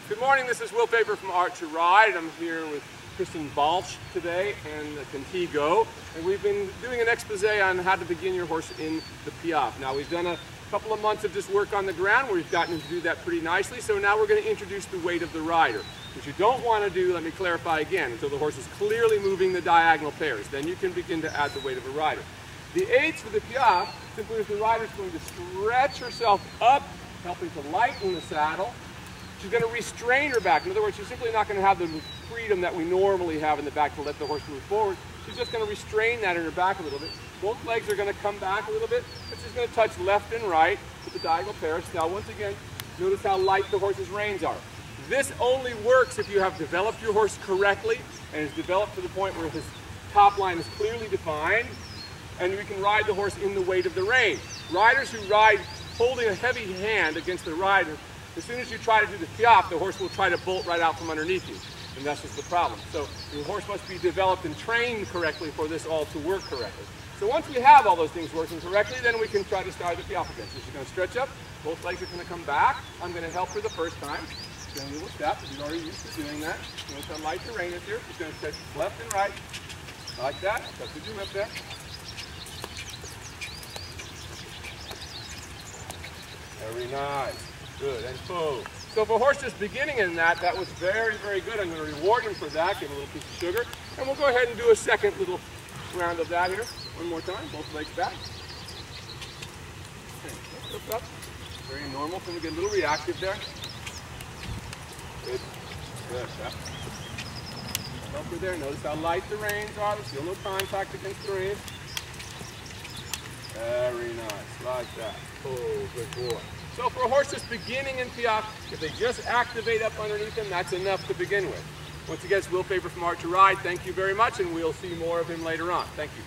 Good morning, this is Will Faerber from Art to Ride. I'm here with Kristen Balch today and Contigo, and we've been doing an expose on how to begin your horse in the Piaffe. Now we've done a couple of months of just work on the ground where we've gotten him to do that pretty nicely, so now we're going to introduce the weight of the rider. What you don't want to do, let me clarify again, until the horse is clearly moving the diagonal pairs. Then you can begin to add the weight of a rider. The aids for the Piaffe simply is the rider's going to stretch herself up, helping to lighten the saddle. She's going to restrain her back. In other words, she's simply not going to have the freedom that we normally have in the back to let the horse move forward. She's just going to restrain that in her back a little bit. Both legs are going to come back a little bit, but she's going to touch left and right with the diagonal pairs. Now, once again, notice how light the horse's reins are. This only works if you have developed your horse correctly and is developed to the point where his top line is clearly defined, and we can ride the horse in the weight of the rein. Riders who ride holding a heavy hand against the rider, as soon as you try to do the Piaffe, the horse will try to bolt right out from underneath you, and that's just the problem. So your horse must be developed and trained correctly for this all to work correctly. So once we have all those things working correctly, then we can try to start the Piaffe again. So she's going to stretch up, both legs are going to come back. I'm going to help her the first time. She's going to do a little step, she's already used to doing that. Notice how light the rein is here. She's going to stretch left and right, like that. That's what you lip there. Very nice. Good, and boom. So if a horse is beginning in that, that was very, very good. I'm going to reward him for that, give him a little piece of sugar. And we'll go ahead and do a second little round of that here. One more time, both legs back. Okay, lift up. Very normal, so we get a little reactive there. Good, good. Yeah. Over there, notice how light the reins are. There's still no contact against the reins. Very nice, like that. Oh, good boy. So for a horse that's beginning in Piaffe, if they just activate up underneath him, that's enough to begin with. Once again, it's Will Faerber from Art to Ride. Thank you very much, and we'll see more of him later on. Thank you.